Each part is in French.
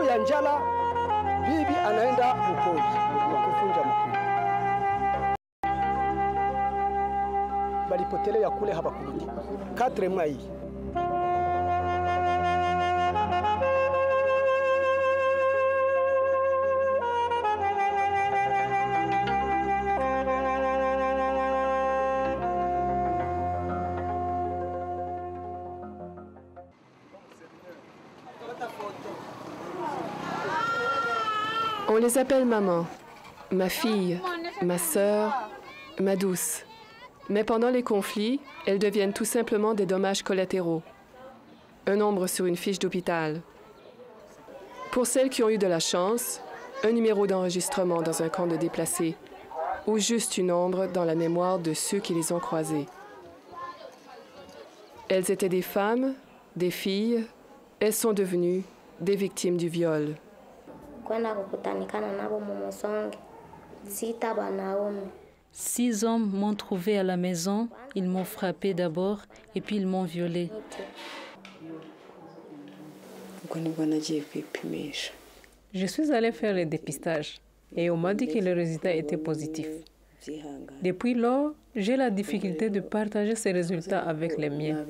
ya njala, bibi anaenda upoli wa kufunja mkuu. Balipotelea kule habakurudi. 4 mois hii. On les appelle maman, ma fille, ma sœur, ma douce. Mais pendant les conflits, elles deviennent tout simplement des dommages collatéraux. Un nombre sur une fiche d'hôpital. Pour celles qui ont eu de la chance, un numéro d'enregistrement dans un camp de déplacés ou juste une ombre dans la mémoire de ceux qui les ont croisées. Elles étaient des femmes, des filles, elles sont devenues des victimes du viol. 6 hommes m'ont trouvé à la maison, ils m'ont frappé d'abord et puis ils m'ont violée. Je suis allée faire le dépistage et on m'a dit que le résultat était positif. Depuis lors, j'ai la difficulté de partager ces résultats avec les miens.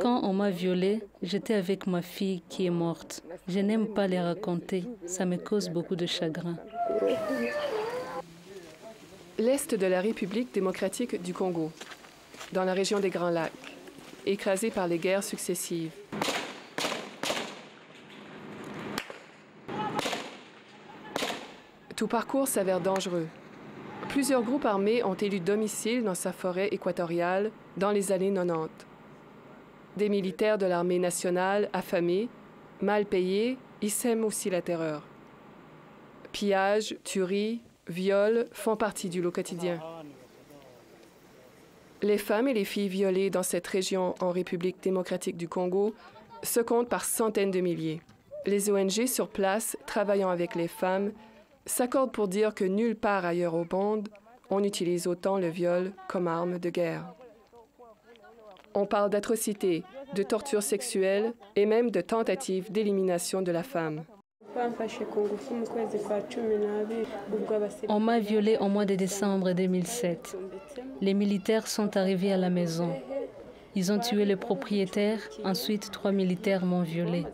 Quand on m'a violée, j'étais avec ma fille qui est morte. Je n'aime pas les raconter, ça me cause beaucoup de chagrin. L'Est de la République démocratique du Congo, dans la région des Grands Lacs, écrasée par les guerres successives. Tout parcours s'avère dangereux. Plusieurs groupes armés ont élu domicile dans sa forêt équatoriale dans les années 90. Des militaires de l'armée nationale affamés, mal payés, y sèment aussi la terreur. Pillages, tueries, viols font partie du lot quotidien. Les femmes et les filles violées dans cette région en République démocratique du Congo se comptent par centaines de milliers. Les ONG sur place, travaillant avec les femmes, s'accordent pour dire que nulle part ailleurs au monde, on utilise autant le viol comme arme de guerre. On parle d'atrocités, de tortures sexuelles et même de tentatives d'élimination de la femme. On m'a violée au mois de décembre 2007. Les militaires sont arrivés à la maison. Ils ont tué le propriétaire, ensuite 3 militaires m'ont violée.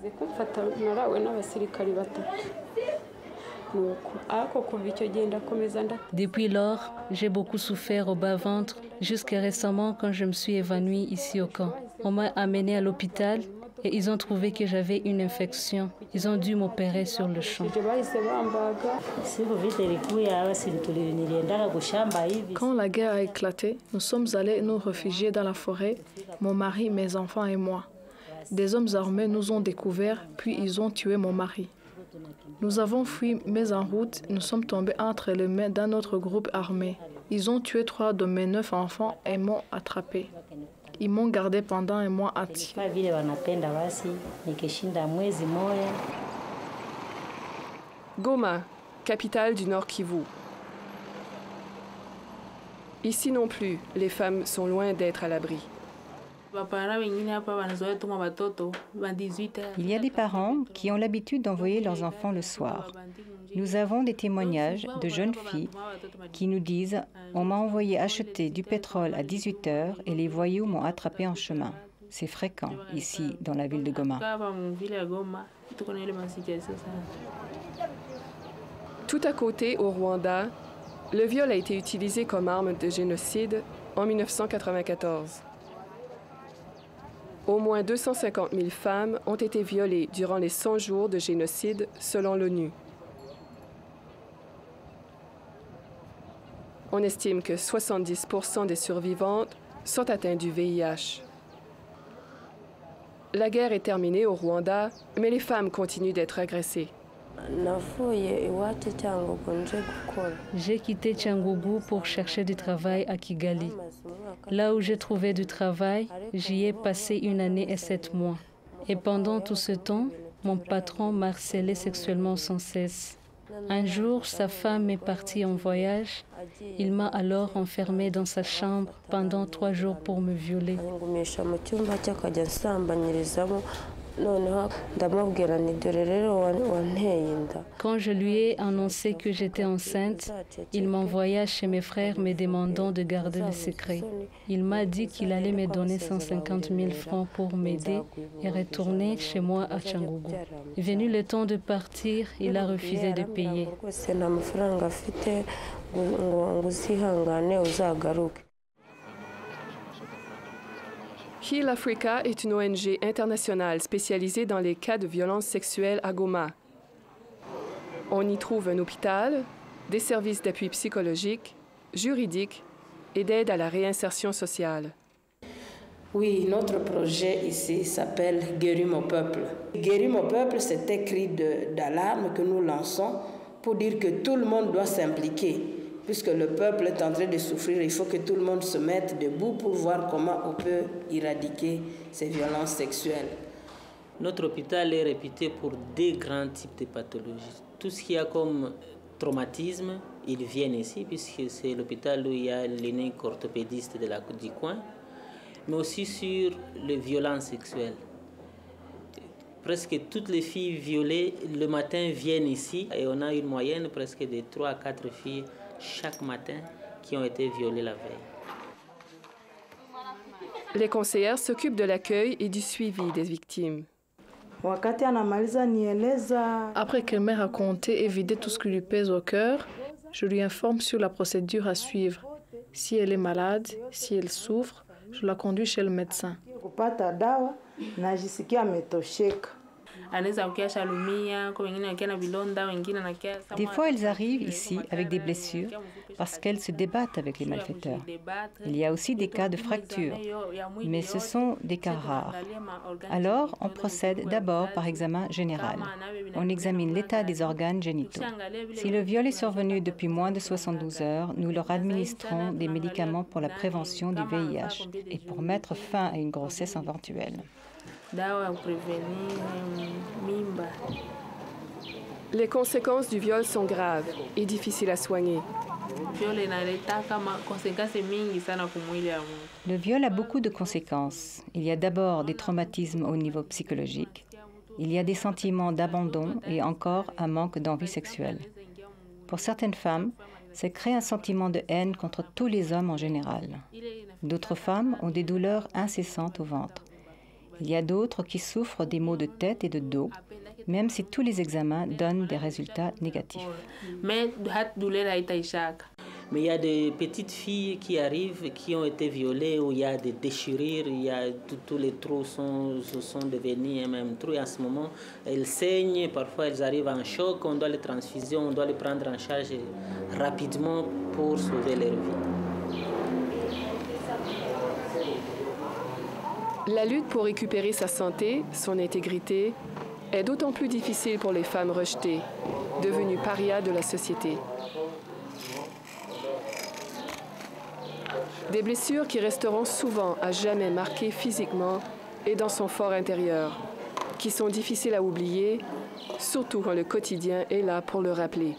Depuis lors, j'ai beaucoup souffert au bas-ventre, jusqu'à récemment quand je me suis évanouie ici au camp. On m'a amenée à l'hôpital et ils ont trouvé que j'avais une infection. Ils ont dû m'opérer sur le champ. Quand la guerre a éclaté, nous sommes allés nous réfugier dans la forêt, mon mari, mes enfants et moi. Des hommes armés nous ont découverts, puis ils ont tué mon mari. Nous avons fui, mais en route, nous sommes tombés entre les mains d'un autre groupe armé. Ils ont tué 3 de mes 9 enfants et m'ont attrapé. Ils m'ont gardé pendant un mois entier. Goma, capitale du Nord Kivu. Ici non plus, les femmes sont loin d'être à l'abri. Il y a des parents qui ont l'habitude d'envoyer leurs enfants le soir. Nous avons des témoignages de jeunes filles qui nous disent « On m'a envoyé acheter du pétrole à 18 h et les voyous m'ont attrapé en chemin ». C'est fréquent ici, dans la ville de Goma. Tout à côté, au Rwanda, le viol a été utilisé comme arme de génocide en 1994. Au moins 250 000 femmes ont été violées durant les 100 jours de génocide selon l'ONU. On estime que 70% des survivantes sont atteintes du VIH. La guerre est terminée au Rwanda, mais les femmes continuent d'être agressées. J'ai quitté Tchangougou pour chercher du travail à Kigali. Là où j'ai trouvé du travail, j'y ai passé 1 année et 7 mois. Et pendant tout ce temps, mon patron m'a harcelé sexuellement sans cesse. Un jour, sa femme est partie en voyage Il m'a alors enfermée dans sa chambre pendant 3 jours pour me violer. Quand je lui ai annoncé que j'étais enceinte, il m'envoya chez mes frères me demandant de garder le secret. Il m'a dit qu'il allait me donner 150 000 francs pour m'aider et retourner chez moi à Cyangugu. Venu le temps de partir, il a refusé de payer. Heal Africa est une ONG internationale spécialisée dans les cas de violences sexuelles à Goma. On y trouve un hôpital, des services d'appui psychologique, juridique et d'aide à la réinsertion sociale. Oui, notre projet ici s'appelle Guérir mon peuple. Guérir mon peuple, c'est un cri d'alarme que nous lançons pour dire que tout le monde doit s'impliquer. Puisque le peuple est en train de souffrir, il faut que tout le monde se mette debout pour voir comment on peut éradiquer ces violences sexuelles. Notre hôpital est réputé pour 2 grands types de pathologies. Tout ce qu'il y a comme traumatisme, ils viennent ici, puisque c'est l'hôpital où il y a l'unique orthopédiste du coin, mais aussi sur les violences sexuelles. Presque toutes les filles violées le matin viennent ici et on a une moyenne presque de 3 à 4 filles chaque matin qui ont été violées la veille. Les conseillères s'occupent de l'accueil et du suivi des victimes. Après qu'elle m'ait raconté et vidé tout ce qui lui pèse au cœur, je lui informe sur la procédure à suivre. Si elle est malade, si elle souffre, je la conduis chez le médecin. Des fois, elles arrivent ici avec des blessures parce qu'elles se débattent avec les malfaiteurs. Il y a aussi des cas de fractures, mais ce sont des cas rares. Alors, on procède d'abord par examen général. On examine l'état des organes génitaux. Si le viol est survenu depuis moins de 72 heures, nous leur administrons des médicaments pour la prévention du VIH et pour mettre fin à une grossesse éventuelle. Les conséquences du viol sont graves et difficiles à soigner. Le viol a beaucoup de conséquences. Il y a d'abord des traumatismes au niveau psychologique. Il y a des sentiments d'abandon et encore un manque d'envie sexuelle. Pour certaines femmes, ça crée un sentiment de haine contre tous les hommes en général. D'autres femmes ont des douleurs incessantes au ventre. Il y a d'autres qui souffrent des maux de tête et de dos, même si tous les examens donnent des résultats négatifs. Mais il y a des petites filles qui arrivent, qui ont été violées, où il y a des déchirures, tous les trous sont devenus un même trou. Et en ce moment, elles saignent, parfois elles arrivent en choc, on doit les transfuser, on doit les prendre en charge rapidement pour sauver leur vie. La lutte pour récupérer sa santé, son intégrité, est d'autant plus difficile pour les femmes rejetées, devenues parias de la société. Des blessures qui resteront souvent à jamais marquées physiquement et dans son fort intérieur, qui sont difficiles à oublier, surtout quand le quotidien est là pour le rappeler.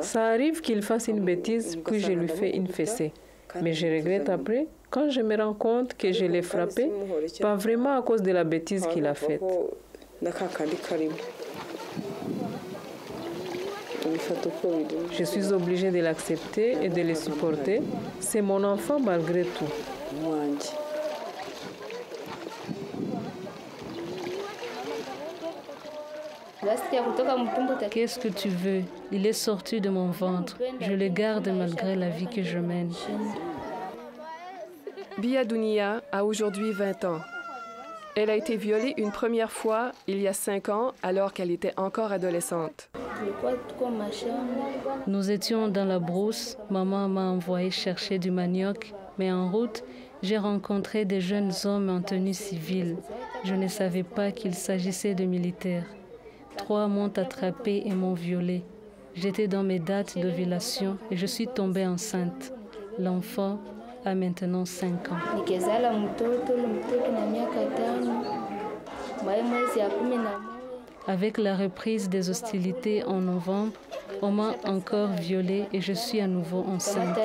Ça arrive qu'il fasse une bêtise, puis je lui fais une fessée. Mais je regrette après, quand je me rends compte que je l'ai frappé, pas vraiment à cause de la bêtise qu'il a faite. Je suis obligée de l'accepter et de le supporter. C'est mon enfant malgré tout. Qu'est-ce que tu veux? Il est sorti de mon ventre. Je le garde malgré la vie que je mène. Bia Dounia a aujourd'hui 20 ans. Elle a été violée une première fois il y a 5 ans alors qu'elle était encore adolescente. Nous étions dans la brousse. Maman m'a envoyé chercher du manioc, mais en route, j'ai rencontré des jeunes hommes en tenue civile. Je ne savais pas qu'il s'agissait de militaires. 3 m'ont attrapée et m'ont violée. J'étais dans mes dates d'ovulation et je suis tombée enceinte. L'enfant a maintenant 5 ans. Avec la reprise des hostilités en novembre, On m'a encore violée et je suis à nouveau enceinte.